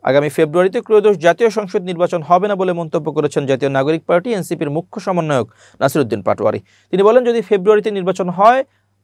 আগামী ফেব্রুয়ারিতে ত্রয়োদশ জাতীয় সংসদ নির্বাচন হবে না বলে মন্তব্য করেছেন জাতীয় নাগরিক পার্টি এনসিপির মুখ্য সমন্বয়ক নাসিরউদ্দিন পাটোয়ারি। তিনি বলেন, যদি ফেব্রুয়ারিতে নির্বাচন হয়,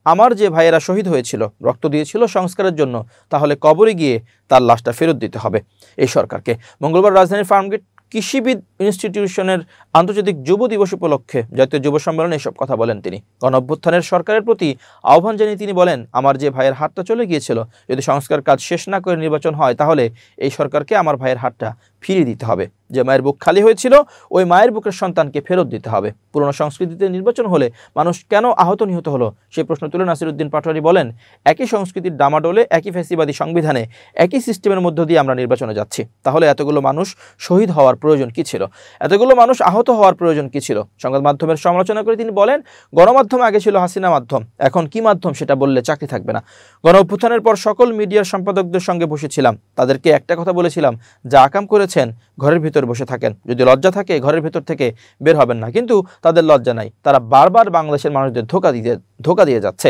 আমার যে ভাইয়েরা শহীদ হয়েছিল, রক্ত দিয়েছিল সংস্কারের জন্য, তাহলে কবরে গিয়ে তার লাশটা ফেরত দিতে হবে এই সরকারকে। মঙ্গলবার রাজধানীর ফার্মগেট কৃষিবিদ ইনস্টিটিউশনের আন্তর্জাতিক যুব দিবস উপলক্ষে জাতীয় যুব সম্মেলনে এসব কথা বলেন তিনি। গণঅভ্যুত্থানের সরকারের প্রতি আহ্বান জানিয়ে তিনি বলেন, আমার যে ভাইয়ের হাতটা চলে গিয়েছিল, যদি সংস্কার কাজ শেষ না করে নির্বাচন হয়, তাহলে এই সরকারকে আমার ভাইয়ের হাতটা ফিরিয়ে দিতে হবে। যে মায়ের বুক খালি হয়েছিল, ওই মায়ের বুকের সন্তানকে ফেরত দিতে হবে। পুরনো সংস্কৃতিতে নির্বাচন হলে মানুষ কেন আহত নিহত হলো, সেই প্রশ্ন তুলে নাসিরউদ্দিন পাটোয়ারি বলেন, একই সংস্কৃতির ডামাডোলে, একই ফ্যাসিবাদী সংবিধানে, একই সিস্টেমের মধ্য দিয়ে আমরা নির্বাচনে যাচ্ছি। তাহলে এতগুলো মানুষ শহীদ হওয়ার প্রয়োজন কি ছিল? এতগুলো মানুষ আহত হওয়ার প্রয়োজন কি ছিল? সংবাদ মাধ্যমের সমালোচনা করে তিনি বলেন, গণমাধ্যম আগে ছিল হাসিনা মাধ্যম, এখন কি মাধ্যম সেটা বললে চাকরি থাকবে না। গণঅভ্যুত্থানের পর সকল মিডিয়ার সম্পাদকদের সঙ্গে বসেছিলাম, তাদেরকে একটা কথা বলেছিলাম, যা আকাম করেছেন ঘরের ভিতর বসে থাকেন, যদি লজ্জা থাকে ঘরের ভিতর থেকে বের হবেন না। কিন্তু তাদের লজ্জা নাই, তারা বারবার বাংলাদেশের মানুষদের ধোঁকা দিয়ে যাচ্ছে।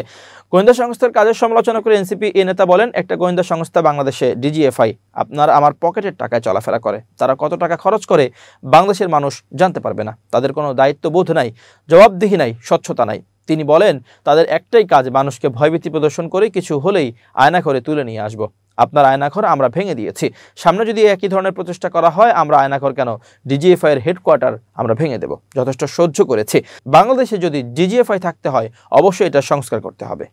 গোয়েন্দা সংস্থার কাজের সমালোচনা করে এনসিপি এ নেতা বলেন, একটা গোয়েন্দা সংস্থা বাংলাদেশে ডিজিএফআই আপনার আমার পকেটের টাকায় চলাফেরা করে, তারা কত টাকা খরচ করে বাংলাদেশের মানুষ জানতে পারবে না। তাদের কোনো দায়িত্ববোধ নাই, জবাবদিহি নাই, স্বচ্ছতা নাই। তিনি বলেন, তাদের একটাই কাজ, মানুষকে ভয়ভীতি প্রদর্শন করে কিছু হলেই আয়না করে তুলে নিয়ে আসবো। আপনার আয়নাঘর আমরা ভেঙে দিয়েছি, সামনে যদি একই ধরনের প্রচেষ্টা করা হয়, আমরা আয়নাঘর কেন, ডিজিএফআই এর হেডকোয়ার্টার আমরা ভেঙে দেব। যথেষ্ট সহ্য করেছি। বাংলাদেশে যদি ডিজিএফআই থাকতে হয়, অবশ্যই এটা সংস্কার করতে হবে।